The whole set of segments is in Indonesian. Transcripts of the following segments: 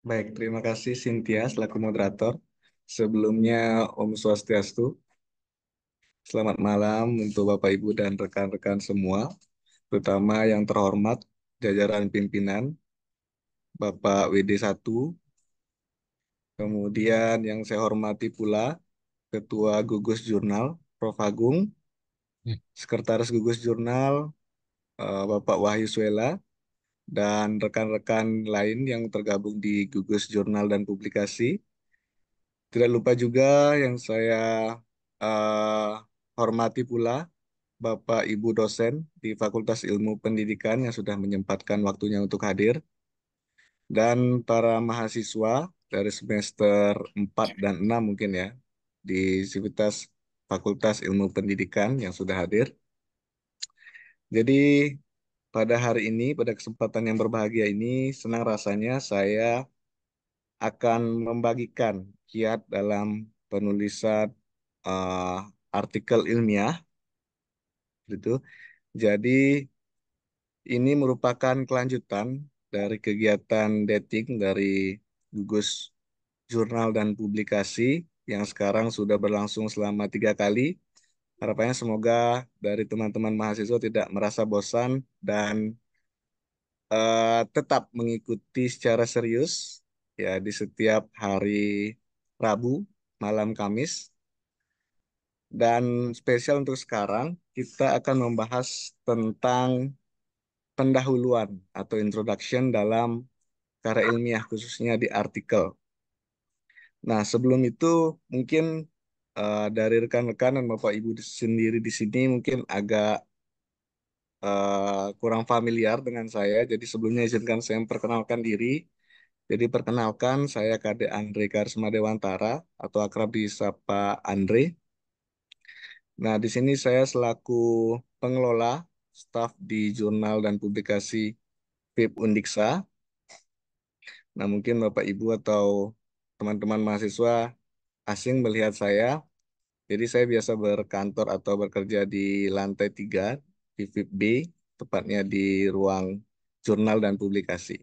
Baik, terima kasih Cynthia selaku moderator. Sebelumnya Om Swastiastu, selamat malam untuk Bapak Ibu dan rekan-rekan semua, terutama yang terhormat jajaran pimpinan Bapak WD1, kemudian yang saya hormati pula Ketua Gugus Jurnal Prof. Agung, Hmm. Sekretaris Gugus Jurnal Bapak Wahyu Swela, dan rekan-rekan lain yang tergabung di Gugus Jurnal dan Publikasi. Tidak lupa juga yang saya eh, hormati pula Bapak Ibu dosen di Fakultas Ilmu Pendidikan yang sudah menyempatkan waktunya untuk hadir, dan para mahasiswa dari semester 4 dan 6 mungkin ya, di Sivitas Fakultas Ilmu Pendidikan yang sudah hadir. Jadi pada hari ini, pada kesempatan yang berbahagia ini, senang rasanya saya akan membagikan kiat dalam penulisan eh, artikel ilmiah gitu. Jadi ini merupakan kelanjutan dari kegiatan dating dari gugus jurnal dan publikasi yang sekarang sudah berlangsung selama 3 kali. Harapannya semoga dari teman-teman mahasiswa tidak merasa bosan dan tetap mengikuti secara serius ya di setiap hari Rabu, malam Kamis. Dan spesial untuk sekarang, kita akan membahas tentang pendahuluan atau introduction dalam karya ilmiah, khususnya di artikel. Nah, sebelum itu mungkin dari rekan-rekan dan Bapak Ibu sendiri di sini mungkin agak kurang familiar dengan saya. Jadi sebelumnya izinkan saya memperkenalkan diri. Jadi perkenalkan, saya Kade Andre Karisma Dewantara atau akrab disapa Andre. Nah, di sini saya selaku pengelola staf di jurnal dan publikasi PIP Undiksa. Nah, mungkin Bapak Ibu atau teman-teman mahasiswa asing melihat saya. Jadi saya biasa berkantor atau bekerja di lantai 3 di VIP B, tepatnya di ruang jurnal dan publikasi.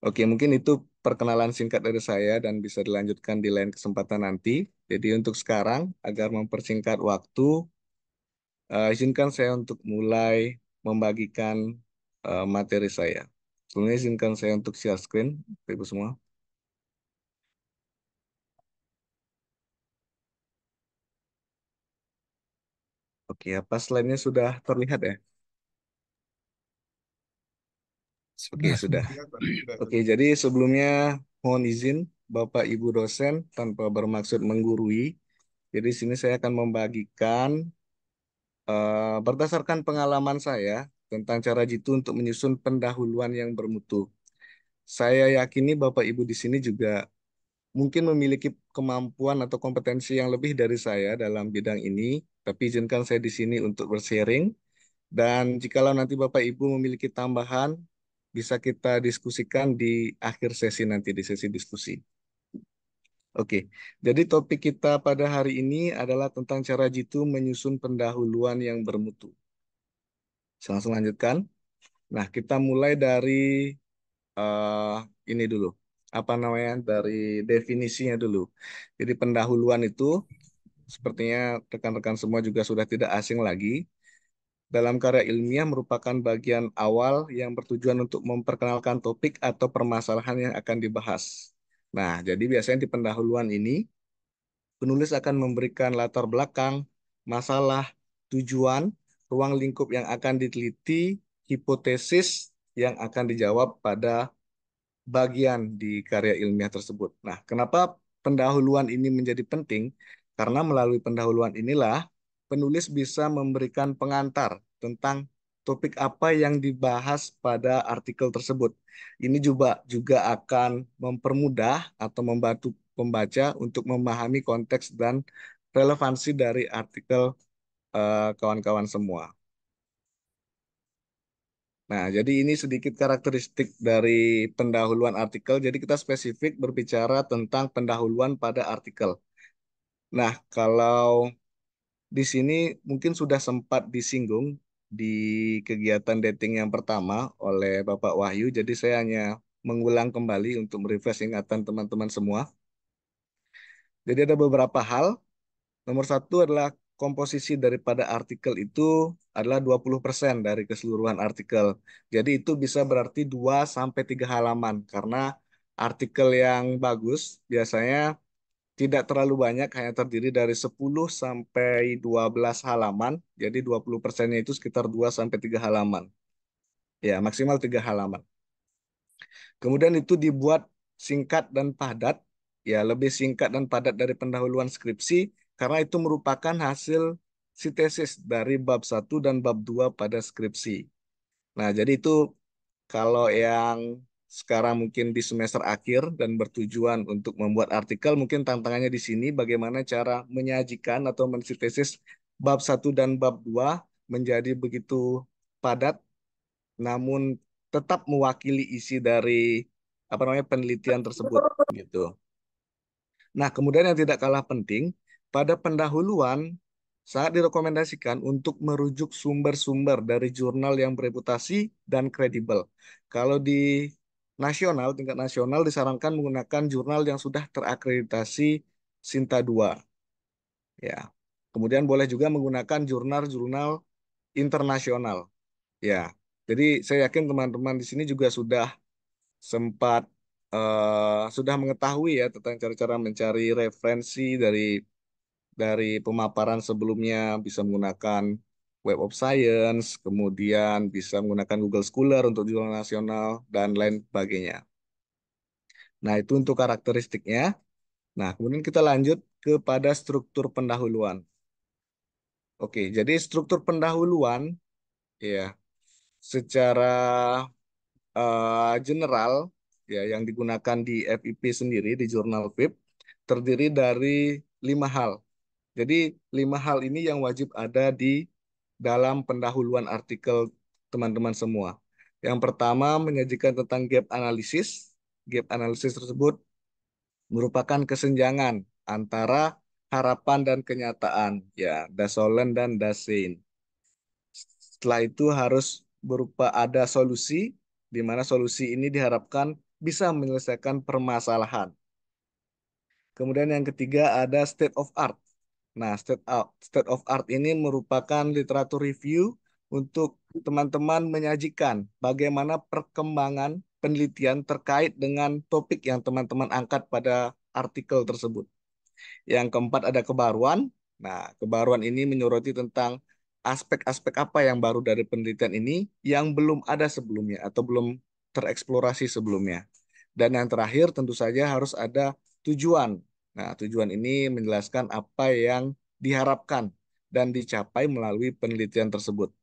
Oke, mungkin itu perkenalan singkat dari saya dan bisa dilanjutkan di lain kesempatan nanti. Jadi untuk sekarang, agar mempersingkat waktu, izinkan saya untuk mulai membagikan materi saya. Sebelumnya izinkan saya untuk share screen, Bapak Ibu semua. Oke, apa slide-nya sudah terlihat ya? Oke, Sudah, sudah. sudah. Oke, jadi sebelumnya mohon izin Bapak Ibu dosen tanpa bermaksud menggurui. Jadi sini saya akan membagikan berdasarkan pengalaman saya tentang cara jitu untuk menyusun pendahuluan yang bermutu. Saya yakini Bapak Ibu di sini juga mungkin memiliki kemampuan atau kompetensi yang lebih dari saya dalam bidang ini, tapi izinkan saya di sini untuk bersharing. Dan jikalau nanti Bapak Ibu memiliki tambahan, bisa kita diskusikan di akhir sesi nanti, di sesi diskusi. Oke, jadi topik kita pada hari ini adalah tentang cara jitu menyusun pendahuluan yang bermutu. Saya langsung lanjutkan. Nah, kita mulai dari eh, ini dulu. Apa namanya? Dari definisinya dulu. Jadi pendahuluan itu sepertinya rekan-rekan semua juga sudah tidak asing lagi. Dalam karya ilmiah merupakan bagian awal yang bertujuan untuk memperkenalkan topik atau permasalahan yang akan dibahas. Nah, jadi biasanya di pendahuluan ini, penulis akan memberikan latar belakang, masalah, tujuan, ruang lingkup yang akan diteliti, hipotesis yang akan dijawab pada bagian di karya ilmiah tersebut. Nah, kenapa pendahuluan ini menjadi penting? Karena melalui pendahuluan inilah penulis bisa memberikan pengantar tentang topik apa yang dibahas pada artikel tersebut. Ini juga akan mempermudah atau membantu pembaca untuk memahami konteks dan relevansi dari artikel kawan-kawan semua. Nah, jadi ini sedikit karakteristik dari pendahuluan artikel. Jadi kita spesifik berbicara tentang pendahuluan pada artikel. Nah, kalau di sini mungkin sudah sempat disinggung di kegiatan dating yang pertama oleh Bapak Wahyu. Jadi saya hanya mengulang kembali untuk merefresh ingatan teman-teman semua. Jadi ada beberapa hal. Nomor satu adalah komposisi daripada artikel itu adalah 20% dari keseluruhan artikel. Jadi itu bisa berarti 2 sampai 3 halaman karena artikel yang bagus biasanya tidak terlalu banyak, hanya terdiri dari 10 sampai 12 halaman. Jadi 20%-nya itu sekitar 2 sampai 3 halaman. Ya, maksimal 3 halaman. Kemudian itu dibuat singkat dan padat, ya lebih singkat dan padat dari pendahuluan skripsi, karena itu merupakan hasil sintesis dari bab satu dan bab 2 pada skripsi. Nah, jadi itu kalau yang sekarang mungkin di semester akhir dan bertujuan untuk membuat artikel, mungkin tantangannya di sini bagaimana cara menyajikan atau mensintesis bab satu dan bab 2 menjadi begitu padat namun tetap mewakili isi dari apa namanya penelitian tersebut gitu. Nah, kemudian yang tidak kalah penting, pada pendahuluan sangat direkomendasikan untuk merujuk sumber-sumber dari jurnal yang bereputasi dan kredibel. Kalau di nasional, tingkat nasional disarankan menggunakan jurnal yang sudah terakreditasi Sinta 2 ya. Kemudian boleh juga menggunakan jurnal-jurnal internasional ya. Jadi saya yakin teman-teman di sini juga sudah sempat sudah mengetahui ya tentang cara-cara mencari referensi dari pemaparan sebelumnya, bisa menggunakan Web of Science, kemudian bisa menggunakan Google Scholar untuk jurnal nasional dan lain sebagainya. Nah, itu untuk karakteristiknya. Nah, kemudian kita lanjut kepada struktur pendahuluan. Oke, jadi struktur pendahuluan ya secara general ya yang digunakan di FIP sendiri di jurnal PIP terdiri dari 5 hal. Jadi 5 hal ini yang wajib ada di dalam pendahuluan artikel teman-teman semua. Yang pertama menyajikan tentang gap analisis. Gap analisis tersebut merupakan kesenjangan antara harapan dan kenyataan, ya, Dasolen dan Dasein. Setelah itu harus berupa ada solusi, di mana solusi ini diharapkan bisa menyelesaikan permasalahan. Kemudian yang ketiga ada state of art. Nah, state of art ini merupakan literatur review untuk teman-teman menyajikan bagaimana perkembangan penelitian terkait dengan topik yang teman-teman angkat pada artikel tersebut. Yang keempat ada kebaruan. Nah, kebaruan ini menyoroti tentang aspek-aspek apa yang baru dari penelitian ini yang belum ada sebelumnya atau belum tereksplorasi sebelumnya. Dan yang terakhir tentu saja harus ada tujuan. Nah, tujuan ini menjelaskan apa yang diharapkan dan dicapai melalui penelitian tersebut.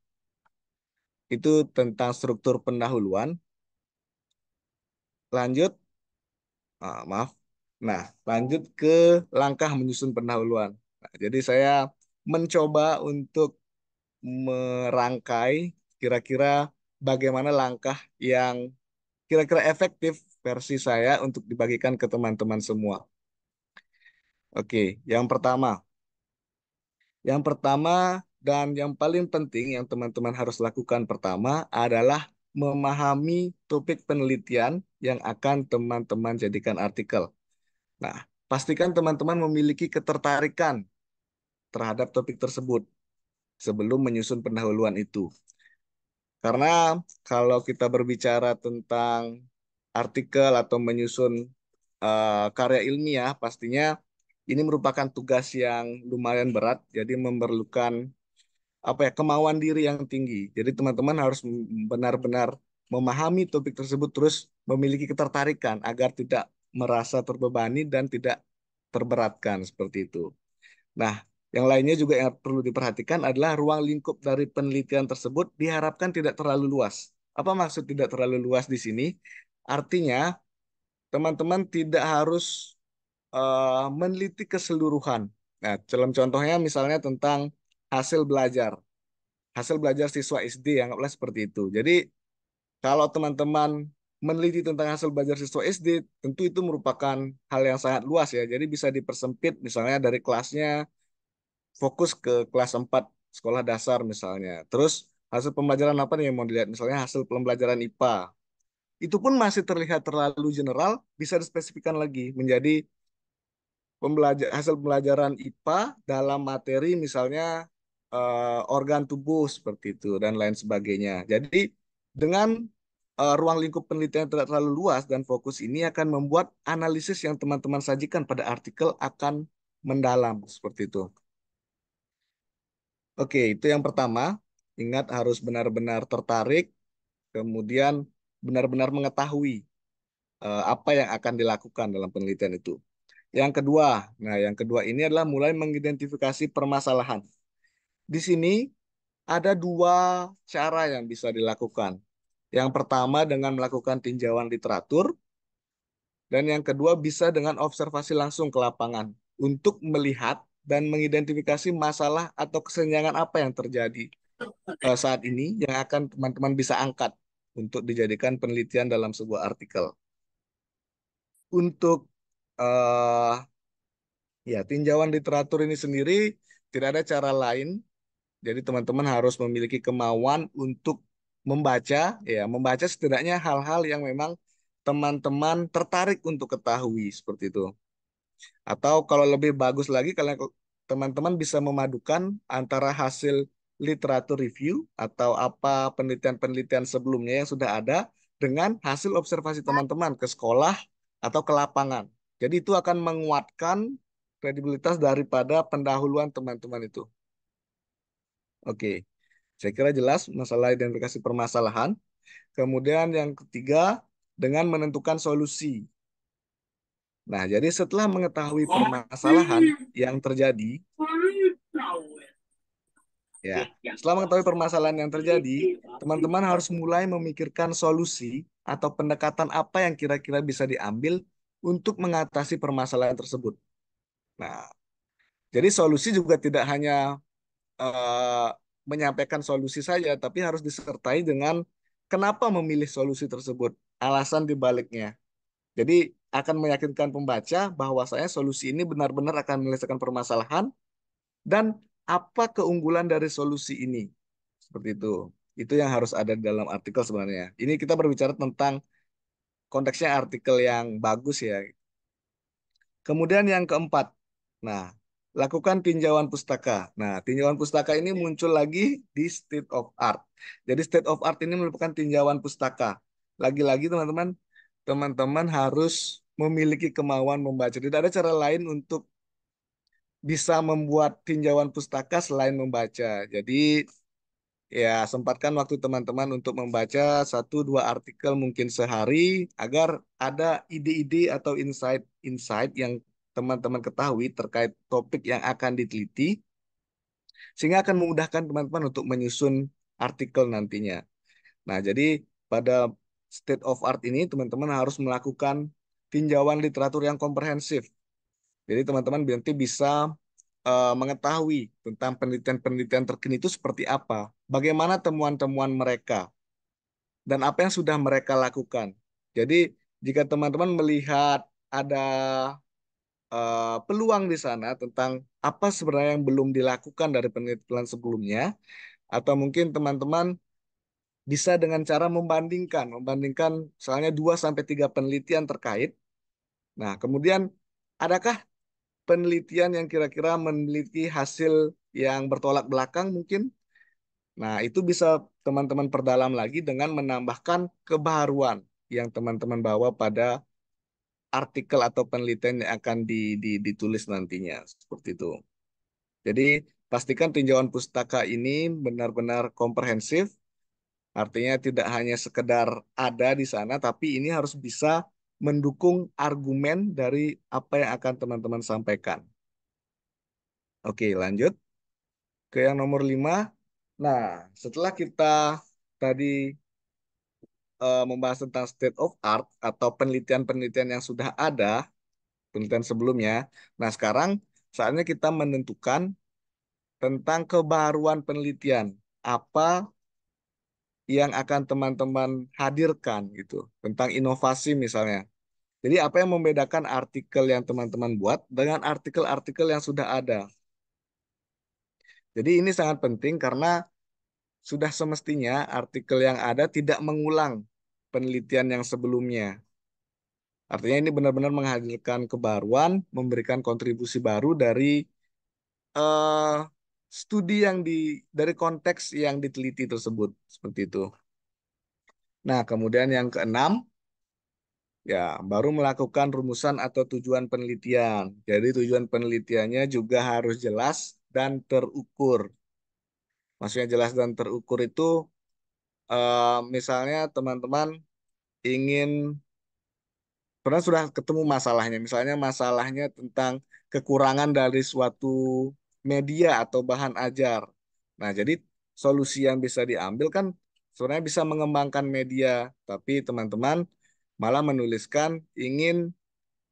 Itu tentang struktur pendahuluan. Lanjut, maaf. Nah, lanjut ke langkah menyusun pendahuluan. Nah, jadi saya mencoba untuk merangkai kira-kira bagaimana langkah yang kira-kira efektif versi saya untuk dibagikan ke teman-teman semua. Oke, yang pertama. Yang pertama dan yang paling penting yang teman-teman harus lakukan pertama adalah memahami topik penelitian yang akan teman-teman jadikan artikel. Nah, pastikan teman-teman memiliki ketertarikan terhadap topik tersebut sebelum menyusun pendahuluan itu. Karena kalau kita berbicara tentang artikel atau menyusun karya ilmiah, pastinya ini merupakan tugas yang lumayan berat, jadi memerlukan apa ya kemauan diri yang tinggi. Jadi teman-teman harus benar-benar memahami topik tersebut terus memiliki ketertarikan agar tidak merasa terbebani dan tidak terberatkan seperti itu. Nah, yang lainnya juga yang perlu diperhatikan adalah ruang lingkup dari penelitian tersebut diharapkan tidak terlalu luas. Apa maksud tidak terlalu luas di sini? Artinya, teman-teman tidak harus meneliti keseluruhan. Nah, dalam contohnya misalnya tentang hasil belajar. Hasil belajar siswa SD, anggaplah seperti itu. Jadi, kalau teman-teman meneliti tentang hasil belajar siswa SD, tentu itu merupakan hal yang sangat luas ya. Jadi bisa dipersempit misalnya dari kelasnya fokus ke kelas 4 sekolah dasar misalnya. Terus hasil pembelajaran apa nih yang mau dilihat? Misalnya hasil pembelajaran IPA. itu pun masih terlihat terlalu general, bisa dispesifikkan lagi menjadi hasil pembelajaran IPA dalam materi misalnya organ tubuh seperti itu dan lain sebagainya. Jadi dengan ruang lingkup penelitian yang tidak terlalu luas dan fokus ini akan membuat analisis yang teman-teman sajikan pada artikel akan mendalam seperti itu. Oke, itu yang pertama. Ingat harus benar-benar tertarik, kemudian benar-benar mengetahui apa yang akan dilakukan dalam penelitian itu. Yang kedua ini adalah mulai mengidentifikasi permasalahan. Di sini ada dua cara yang bisa dilakukan. Yang pertama dengan melakukan tinjauan literatur, dan yang kedua bisa dengan observasi langsung ke lapangan untuk melihat dan mengidentifikasi masalah atau kesenjangan apa yang terjadi saat ini yang akan teman-teman bisa angkat untuk dijadikan penelitian dalam sebuah artikel. Untuk eh, ya tinjauan literatur ini sendiri tidak ada cara lain. Jadi teman-teman harus memiliki kemauan untuk membaca, ya membaca setidaknya hal-hal yang memang teman-teman tertarik untuk ketahui seperti itu. Atau kalau lebih bagus lagi, kalian teman-teman bisa memadukan antara hasil literatur review atau apa penelitian-penelitian sebelumnya yang sudah ada dengan hasil observasi teman-teman ke sekolah atau ke lapangan. Jadi itu akan menguatkan kredibilitas daripada pendahuluan teman-teman itu. Oke, saya kira jelas masalah identifikasi permasalahan. Kemudian yang ketiga, dengan menentukan solusi. Nah, jadi setelah mengetahui permasalahan yang terjadi, ya, setelah mengetahui permasalahan yang terjadi, teman-teman harus mulai memikirkan solusi atau pendekatan apa yang kira-kira bisa diambil untuk mengatasi permasalahan tersebut. Nah, jadi solusi juga tidak hanya eh, menyampaikan solusi saja, tapi harus disertai dengan kenapa memilih solusi tersebut, alasan di baliknya. Jadi akan meyakinkan pembaca bahwa saya solusi ini benar-benar akan menyelesaikan permasalahan dan apa keunggulan dari solusi ini. Seperti itu. Itu yang harus ada di dalam artikel sebenarnya. Ini kita berbicara tentang konteksnya artikel yang bagus ya. Kemudian yang keempat, nah, lakukan tinjauan pustaka. Nah, tinjauan pustaka ini muncul lagi di state of art. Jadi state of art ini merupakan tinjauan pustaka. Lagi-lagi teman-teman, teman-teman harus memiliki kemauan membaca. Tidak ada cara lain untuk bisa membuat tinjauan pustaka selain membaca. Jadi ya, sempatkan waktu teman-teman untuk membaca satu dua artikel mungkin sehari agar ada ide-ide atau insight-insight yang teman-teman ketahui terkait topik yang akan diteliti, sehingga akan memudahkan teman-teman untuk menyusun artikel nantinya. Nah, jadi pada state of art ini teman-teman harus melakukan tinjauan literatur yang komprehensif. Jadi teman-teman nanti bisa mengetahui tentang penelitian-penelitian terkini itu seperti apa, bagaimana temuan-temuan mereka, dan apa yang sudah mereka lakukan. Jadi, jika teman-teman melihat ada peluang di sana tentang apa sebenarnya yang belum dilakukan dari penelitian sebelumnya, atau mungkin teman-teman bisa dengan cara membandingkan misalnya 2 sampai 3 penelitian terkait. Nah, kemudian adakah penelitian yang kira-kira memiliki hasil yang bertolak belakang mungkin? Nah, itu bisa teman-teman perdalam lagi dengan menambahkan kebaruan yang teman-teman bawa pada artikel atau penelitian yang akan ditulis nantinya. Seperti itu. Jadi, pastikan tinjauan pustaka ini benar-benar komprehensif, artinya tidak hanya sekedar ada di sana, tapi ini harus bisa mendukung argumen dari apa yang akan teman-teman sampaikan. Oke, lanjut ke yang nomor 5. Nah, setelah kita tadi membahas tentang state of art atau penelitian-penelitian yang sudah ada, penelitian sebelumnya. Nah, sekarang saatnya kita menentukan tentang kebaruan penelitian. Apa yang akan teman-teman hadirkan gitu, tentang inovasi misalnya. Jadi apa yang membedakan artikel yang teman-teman buat dengan artikel-artikel yang sudah ada. Jadi ini sangat penting karena sudah semestinya artikel yang ada tidak mengulang. penelitian yang sebelumnya. Artinya ini benar-benar menghadirkan kebaruan, memberikan kontribusi baru dari eh, studi yang dari konteks yang diteliti tersebut, seperti itu. Nah, kemudian yang keenam, ya, baru melakukan rumusan atau tujuan penelitian. Jadi tujuan penelitiannya juga harus jelas dan terukur. Maksudnya jelas dan terukur itu misalnya teman-teman ingin pernah sudah ketemu masalahnya. Misalnya masalahnya tentang kekurangan dari suatu media atau bahan ajar. Nah, jadi solusi yang bisa diambil kan sebenarnya bisa mengembangkan media, tapi teman-teman malah menuliskan ingin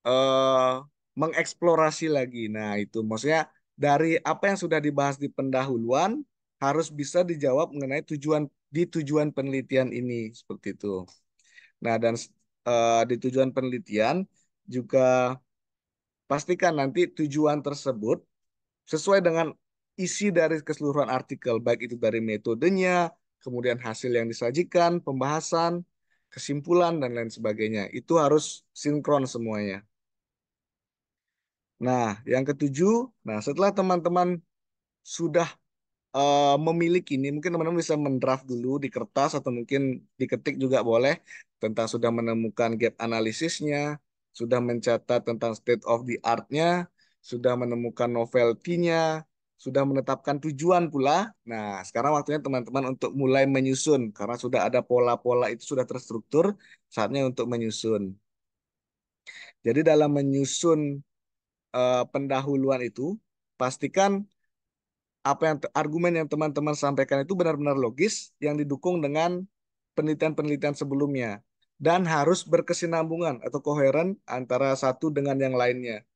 eh, mengeksplorasi lagi. Nah, itu maksudnya dari apa yang sudah dibahas di pendahuluan harus bisa dijawab mengenai tujuan penelitian ini seperti itu. Nah, dan di tujuan penelitian juga pastikan nanti tujuan tersebut sesuai dengan isi dari keseluruhan artikel, baik itu dari metodenya, kemudian hasil yang disajikan, pembahasan, kesimpulan, dan lain sebagainya. Itu harus sinkron semuanya. Nah, yang ketujuh, nah setelah teman-teman sudah memiliki ini, mungkin teman-teman bisa mendraft dulu di kertas atau mungkin diketik juga boleh tentang sudah menemukan gap analisisnya, sudah mencatat tentang state of the art-nya, sudah menemukan novelty-nya, sudah menetapkan tujuan pula. Nah, sekarang waktunya teman-teman untuk mulai menyusun karena sudah ada pola-pola itu sudah terstruktur, saatnya untuk menyusun. Jadi dalam menyusun pendahuluan itu, pastikan apa yang argumen yang teman-teman sampaikan itu benar-benar logis yang didukung dengan penelitian-penelitian sebelumnya dan harus berkesinambungan atau koheren antara satu dengan yang lainnya.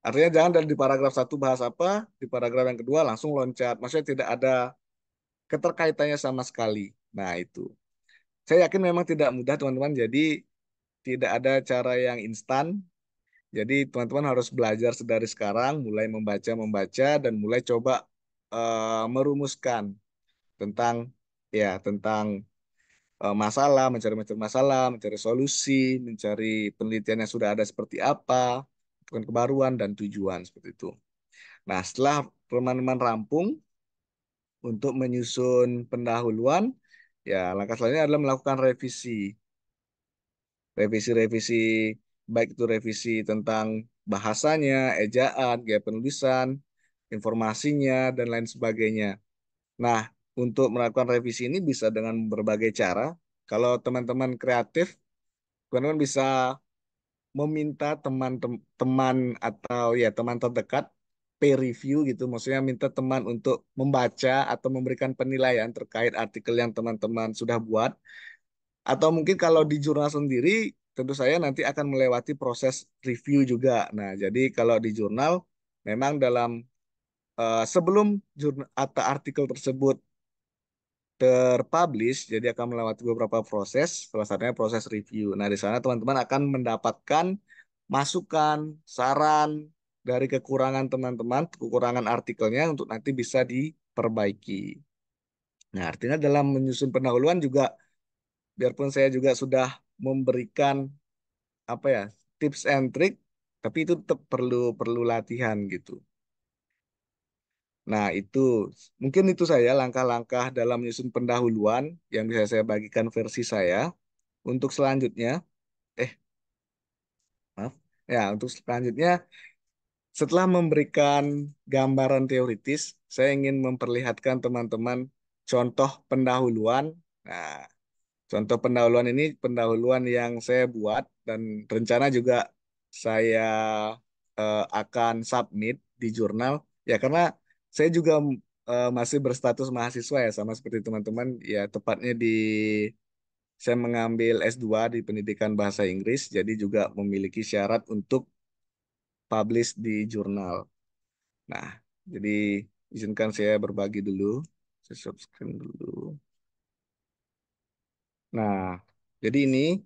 Artinya jangan dari di paragraf satu bahas apa, di paragraf yang kedua langsung loncat. Maksudnya tidak ada keterkaitannya sama sekali. Nah, itu. Saya yakin memang tidak mudah, teman-teman. Jadi tidak ada cara yang instan. Jadi teman-teman harus belajar sedari sekarang, mulai membaca-membaca dan mulai coba merumuskan tentang tentang masalah, mencari masalah, mencari solusi, mencari penelitian yang sudah ada seperti apa, bukan kebaruan dan tujuan seperti itu. Nah, setelah teman-teman rampung untuk menyusun pendahuluan, ya langkah selanjutnya adalah melakukan revisi. Revisi-revisi baik itu revisi tentang bahasanya, ejaan, gaya penulisan, informasinya dan lain sebagainya. Nah, untuk melakukan revisi ini bisa dengan berbagai cara. Kalau teman-teman kreatif, teman-teman bisa meminta teman atau ya teman terdekat peer review gitu, maksudnya minta teman untuk membaca atau memberikan penilaian terkait artikel yang teman-teman sudah buat. Atau mungkin kalau di jurnal sendiri, tentu saya nanti akan melewati proses review juga. Nah, jadi kalau di jurnal, memang dalam sebelum jurnal atau artikel tersebut terpublish, jadi akan melewati beberapa proses, salah satunya proses review. Nah, di sana teman-teman akan mendapatkan masukan, saran dari kekurangan teman-teman, kekurangan artikelnya untuk nanti bisa diperbaiki. Nah, artinya dalam menyusun pendahuluan juga, biarpun saya juga sudah memberikan apa ya tips and trick, tapi itu tetap perlu perlu latihan gitu. Nah, itu mungkin itu saya langkah-langkah dalam menyusun pendahuluan yang bisa saya bagikan versi saya. Untuk selanjutnya, eh, maaf. Ya, untuk selanjutnya, setelah memberikan gambaran teoritis, saya ingin memperlihatkan teman-teman contoh pendahuluan. Nah, contoh pendahuluan ini pendahuluan yang saya buat dan rencana juga saya akan submit di jurnal. Ya, karena saya juga masih berstatus mahasiswa ya, sama seperti teman-teman. Ya, tepatnya saya mengambil S2 di pendidikan bahasa Inggris, jadi juga memiliki syarat untuk publish di jurnal. Nah, jadi izinkan saya berbagi dulu. Saya stop screen dulu. Nah, jadi ini.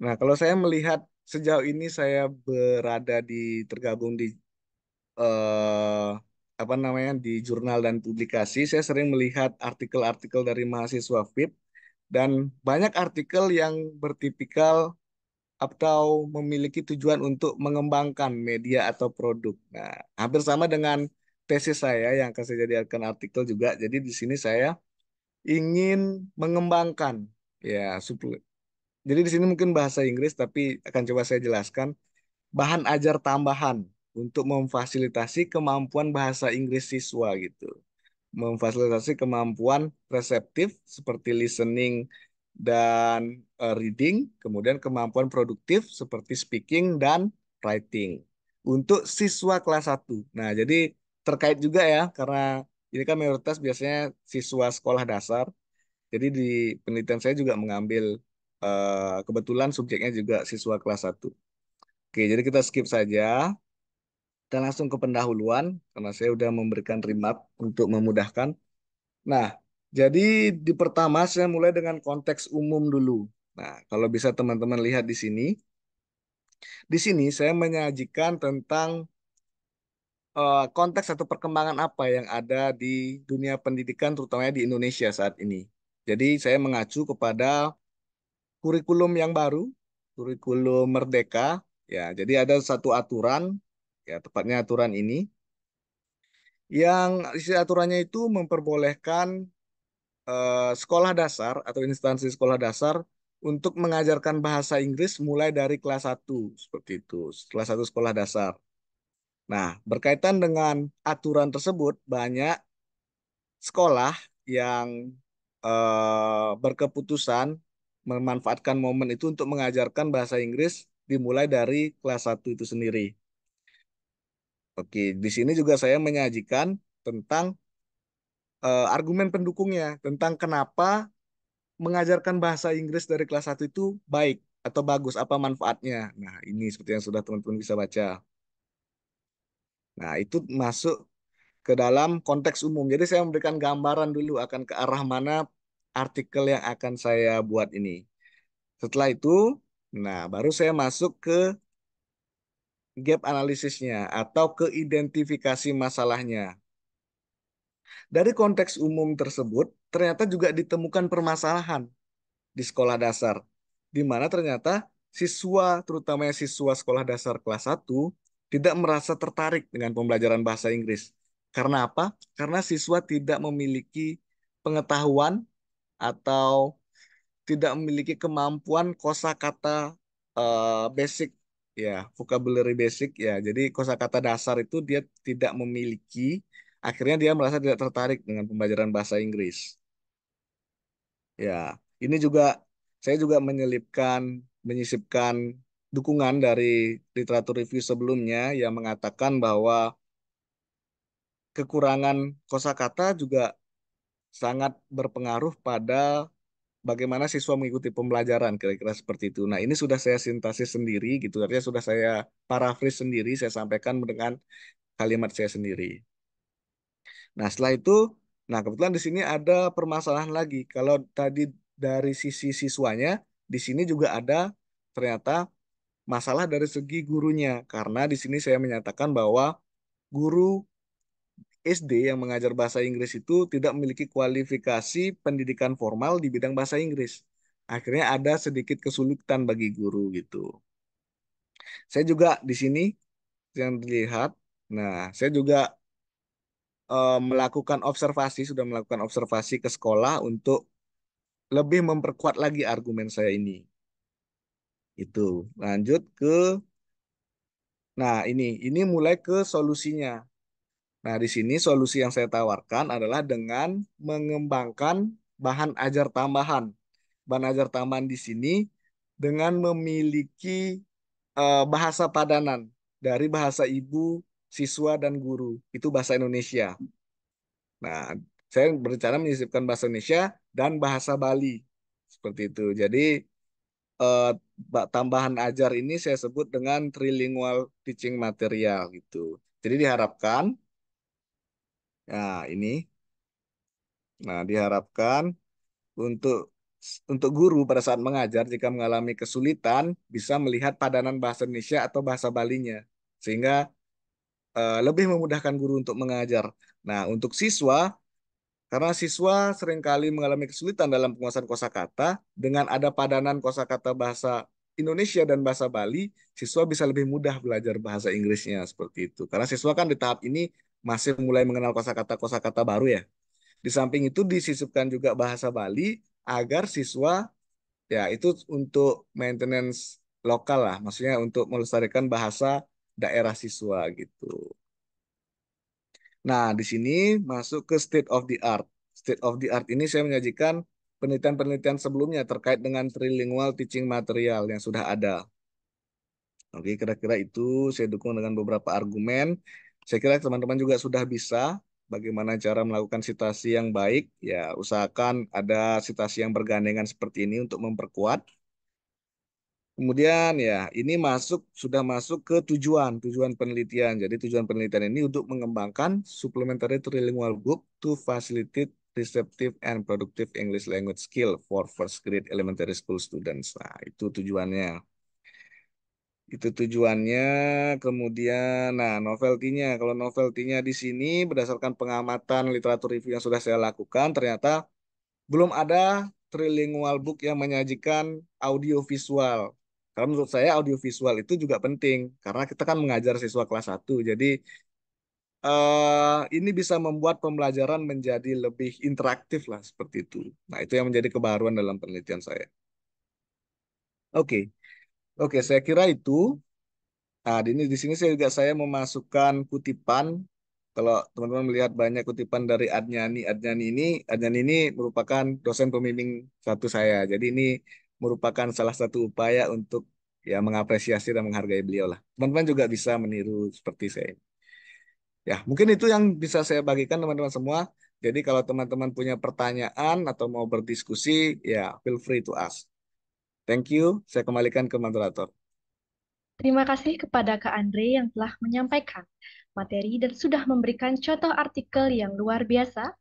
Nah, kalau saya melihat sejauh ini saya berada tergabung di eh, apa namanya di jurnal dan publikasi, saya sering melihat artikel-artikel dari mahasiswa FIP dan banyak artikel yang bertipikal atau memiliki tujuan untuk mengembangkan media atau produk. Nah, hampir sama dengan tesis saya yang akan saya jadikan artikel juga. Jadi di sini saya ingin mengembangkan ya jadi di sini mungkin bahasa Inggris tapi akan coba saya jelaskan bahan ajar tambahan untuk memfasilitasi kemampuan bahasa Inggris siswa gitu. Memfasilitasi kemampuan reseptif seperti listening dan reading, kemudian kemampuan produktif seperti speaking dan writing untuk siswa kelas satu. Nah, jadi terkait juga ya karena ini kan mayoritas biasanya siswa sekolah dasar. Jadi di penelitian saya juga mengambil kebetulan subjeknya juga siswa kelas satu. Oke, jadi kita skip saja. Kita langsung ke pendahuluan karena saya sudah memberikan remark untuk memudahkan. Nah, jadi di pertama saya mulai dengan konteks umum dulu. Nah, kalau bisa teman-teman lihat di sini saya menyajikan tentang konteks atau perkembangan apa yang ada di dunia pendidikan, terutamanya di Indonesia saat ini. Jadi saya mengacu kepada kurikulum yang baru, kurikulum Merdeka. Ya, jadi ada satu aturan, ya tepatnya aturan ini, yang isi aturannya itu memperbolehkan sekolah dasar atau instansi sekolah dasar untuk mengajarkan bahasa Inggris mulai dari kelas satu seperti itu, kelas satu sekolah dasar. Nah, berkaitan dengan aturan tersebut, banyak sekolah yang berkeputusan memanfaatkan momen itu untuk mengajarkan bahasa Inggris dimulai dari kelas satu itu sendiri. Oke, di sini juga saya menyajikan tentang argumen pendukungnya, tentang kenapa mengajarkan bahasa Inggris dari kelas satu itu baik atau bagus, apa manfaatnya. Nah, ini seperti yang sudah teman-teman bisa baca. Nah, itu masuk ke dalam konteks umum. Jadi saya memberikan gambaran dulu akan ke arah mana artikel yang akan saya buat ini. Setelah itu, nah baru saya masuk ke gap analisisnya atau ke identifikasi masalahnya. Dari konteks umum tersebut, ternyata juga ditemukan permasalahan di sekolah dasar, di mana ternyata siswa, terutama siswa sekolah dasar kelas satu tidak merasa tertarik dengan pembelajaran bahasa Inggris. Karena apa? Karena siswa tidak memiliki pengetahuan atau tidak memiliki kemampuan kosakata basic ya, vocabulary basic ya. Jadi kosakata dasar itu dia tidak memiliki, akhirnya dia merasa tidak tertarik dengan pembelajaran bahasa Inggris. Ya, ini juga saya juga menyisipkan dukungan dari literatur review sebelumnya yang mengatakan bahwa kekurangan kosakata juga sangat berpengaruh pada bagaimana siswa mengikuti pembelajaran, kira-kira seperti itu. Nah, ini sudah saya sintesis sendiri gitu, artinya sudah saya paraphrase sendiri, saya sampaikan dengan kalimat saya sendiri. Nah, setelah itu, nah kebetulan di sini ada permasalahan lagi. Kalau tadi dari sisi siswanya, di sini juga ada ternyata masalah dari segi gurunya. Karena di sini saya menyatakan bahwa guru SD yang mengajar bahasa Inggris itu tidak memiliki kualifikasi pendidikan formal di bidang bahasa Inggris. Akhirnya ada sedikit kesulitan bagi guru gitu. Saya juga di sini yang dilihat, nah saya juga melakukan observasi, sudah melakukan observasi ke sekolah untuk lebih memperkuat lagi argumen saya ini. Itu. Lanjut ke, nah ini mulai ke solusinya. Nah, di sini solusi yang saya tawarkan adalah dengan mengembangkan bahan ajar tambahan. Bahan ajar tambahan di sini dengan memiliki bahasa padanan dari bahasa ibu, siswa, dan guru. Itu bahasa Indonesia. Nah, saya berencana menyisipkan bahasa Indonesia dan bahasa Bali. Seperti itu. Jadi, eh, tambahan ajar ini saya sebut dengan trilingual teaching material gitu. Jadi diharapkan, nah ini, nah diharapkan untuk guru pada saat mengajar jika mengalami kesulitan bisa melihat padanan bahasa Indonesia atau bahasa Balinya sehingga lebih memudahkan guru untuk mengajar. Nah, untuk siswa Karena siswa seringkali mengalami kesulitan dalam penguasaan kosakata, dengan ada padanan kosakata bahasa Indonesia dan bahasa Bali, siswa bisa lebih mudah belajar bahasa Inggrisnya seperti itu. Karena siswa kan di tahap ini masih mulai mengenal kosakata-kosakata baru ya. Di samping itu disisipkan juga bahasa Bali agar siswa ya itu untuk maintenance lokal lah, maksudnya untuk melestarikan bahasa daerah siswa gitu. Nah, di sini masuk ke state of the art. State of the art ini saya menyajikan penelitian-penelitian sebelumnya terkait dengan trilingual teaching material yang sudah ada. Oke, kira-kira itu saya dukung dengan beberapa argumen. Saya kira teman-teman juga sudah bisa bagaimana cara melakukan citasi yang baik. Ya, usahakan ada citasi yang bergandengan seperti ini untuk memperkuat. Kemudian ya, ini sudah masuk ke tujuan penelitian. Jadi tujuan penelitian ini untuk mengembangkan supplementary trilingual book to facilitate receptive and productive English language skill for first grade elementary school students. Nah, itu tujuannya. Itu tujuannya. Kemudian, nah novelty-nya. Kalau novelty-nya di sini berdasarkan pengamatan literatur review yang sudah saya lakukan, ternyata belum ada trilingual book yang menyajikan audio visual. Karena menurut saya audio visual itu juga penting karena kita kan mengajar siswa kelas 1. Jadi ini bisa membuat pembelajaran menjadi lebih interaktif lah seperti itu. Nah, itu yang menjadi kebaruan dalam penelitian saya. Oke, oke, saya kira itu. Nah, di sini saya memasukkan kutipan. Kalau teman-teman melihat banyak kutipan dari Adnyani ini merupakan dosen pembimbing satu saya. Jadi ini merupakan salah satu upaya untuk ya mengapresiasi dan menghargai beliau lah. Teman-teman juga bisa meniru seperti saya. Ya, mungkin itu yang bisa saya bagikan teman-teman semua. Jadi kalau teman-teman punya pertanyaan atau mau berdiskusi, ya feel free to ask. Thank you. Saya kembalikan ke moderator. Terima kasih kepada Kak Andre yang telah menyampaikan materi dan sudah memberikan contoh artikel yang luar biasa.